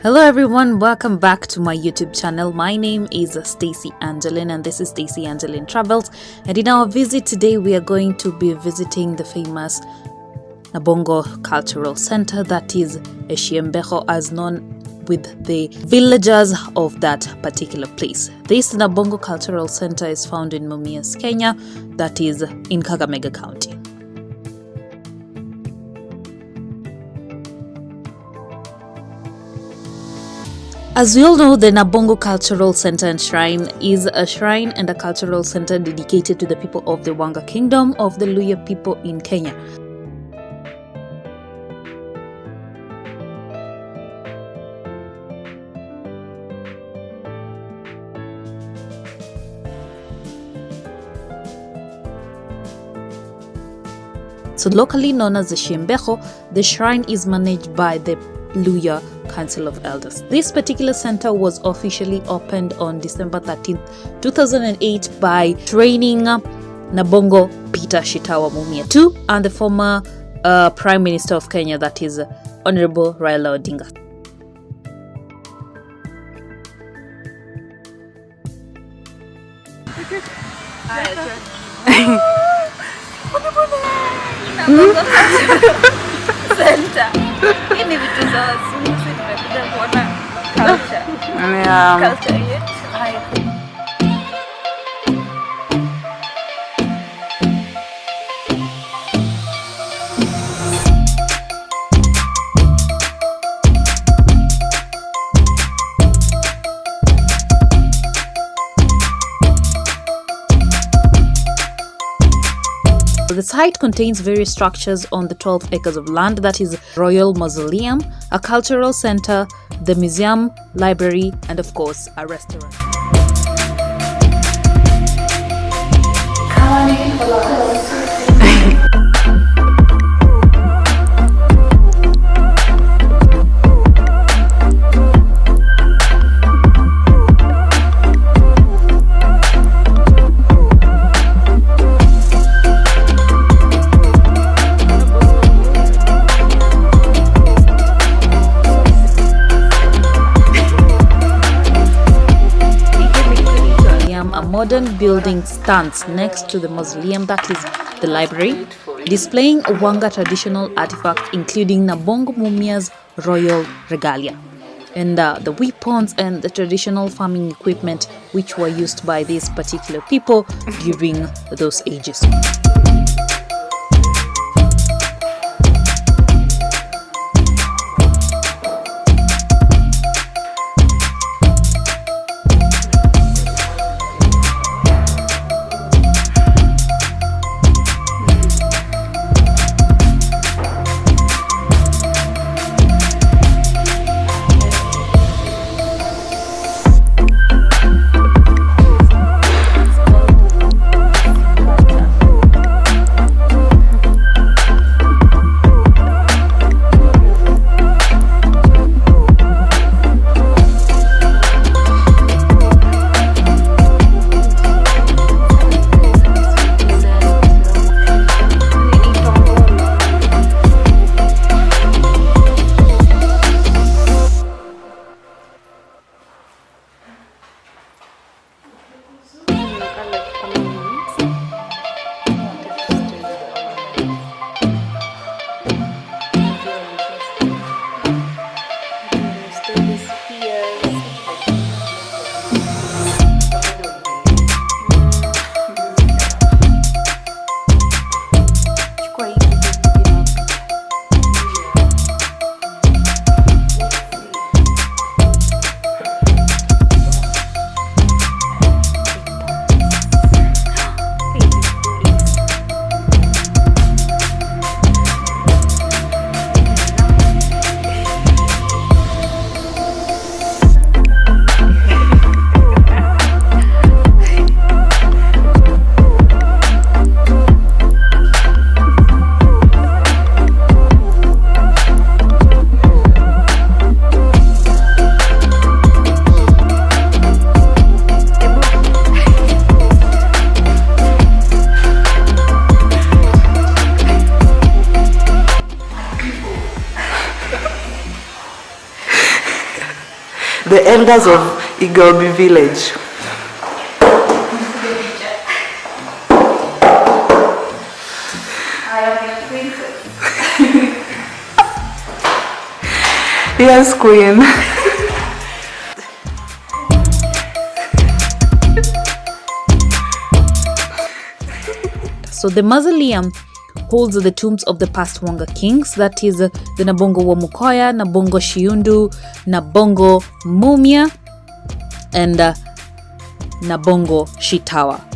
Hello everyone, welcome back to my YouTube channel. My name is Stacy Anjeline and this is Stacy Anjeline Travels, and in our visit today we are going to be visiting the famous NABONGO Cultural Center, that is Echiembejo, as known with the villagers of that particular place. This NABONGO Cultural Center is found in Mumias, Kenya, that is in Kakamega County. As we all know, the NABONGO Cultural Center and Shrine is a shrine and a cultural center dedicated to the people of the Wanga Kingdom of the Luhya people in Kenya. So locally known as the Echiembejo, the shrine is managed by the Luhya Council of Elders. This particular center was officially opened on December 13th, 2008 by training NABONGO Peter Shitawa Mumia II and the former Prime Minister of Kenya, that is Honorable Raila Odinga. Ini vitu za wazungu, sisi tumekuja kuona culture yetu. The site contains various structures on the 12 acres of land, that is Royal Mausoleum, a cultural center, the museum, library, and of course a restaurant. Modern building stands next to the mausoleum, that is the library, displaying Wanga traditional artifacts including NABONGO Mumia's royal regalia and the weapons and the traditional farming equipment which were used by these particular people during those ages. the elders of Igobi village. I am your princess. Yes, queen. So the mausoleum holds the tombs of the past Wanga kings, that is the Nabongo wa Mukoya, Nabongo Shiundu, Nabongo Mumia, and Nabongo Shitawa.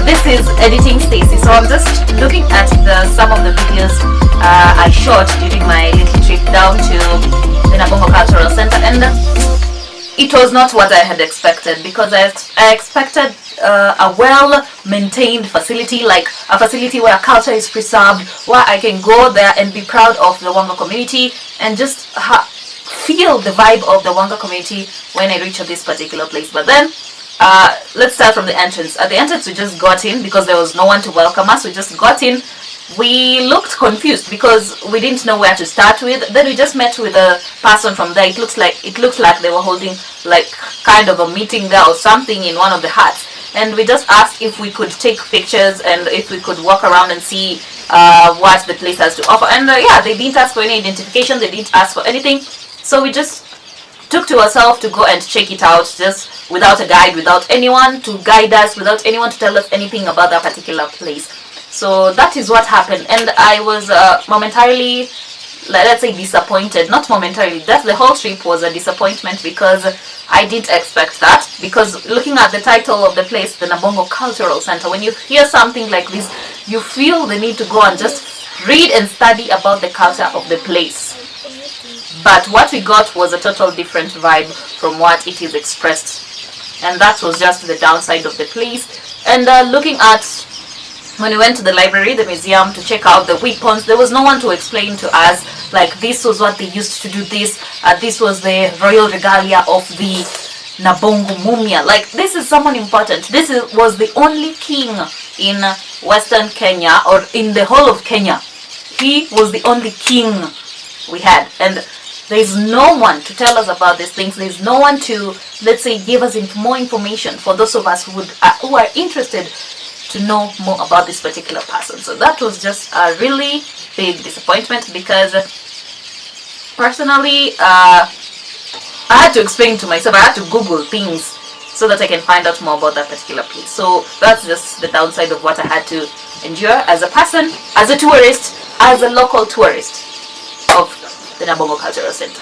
This is editing Stacy. So I'm just looking at some of the videos I shot during my little trip down to the NABONGO Cultural Center, and it was not what I had expected, because I expected a well-maintained facility, like a facility where culture is preserved, where I can go there and be proud of the Wanga community and just feel the vibe of the Wanga community when I reach this particular place. But then let's start from the entrance. At the entrance, we just got in because there was no one to welcome us. We just got in. We looked confused because we didn't know where to start with. Then we just met with a person from there. It looked like they were holding like kind of a meeting there or something in one of the huts. And we just asked if we could take pictures and if we could walk around and see what the place has to offer. And yeah, they didn't ask for any identification. They didn't ask for anything. So we just took to ourselves to go and check it out, just without a guide, without anyone to guide us, without anyone to tell us anything about that particular place. So that is what happened, and I was momentarily, let's say, disappointed. Not momentarily, that the whole trip was a disappointment, because I didn't expect that. Because looking at the title of the place, the NABONGO Cultural Center, when you hear something like this, you feel the need to go and just read and study about the culture of the place. But what we got was a total different vibe from what it is expressed, and that was just the downside of the place. And looking at, when we went to the library, the museum, to check out the weapons, there was no one to explain to us, like, this was what they used to do this, this was the royal regalia of the Nabongo Mumia. Like, this is someone important. This was the only king in Western Kenya, or in the whole of Kenya. He was the only king we had, and there's no one to tell us about these things. There's no one to, let's say, give us more information for those of us who are interested to know more about this particular person. So that was just a really big disappointment, because personally I had to explain to myself, I had to Google things so that I can find out more about that particular place. So that's just the downside of what I had to endure as a person, as a tourist, as a local tourist of the NABONGO Cultural Center.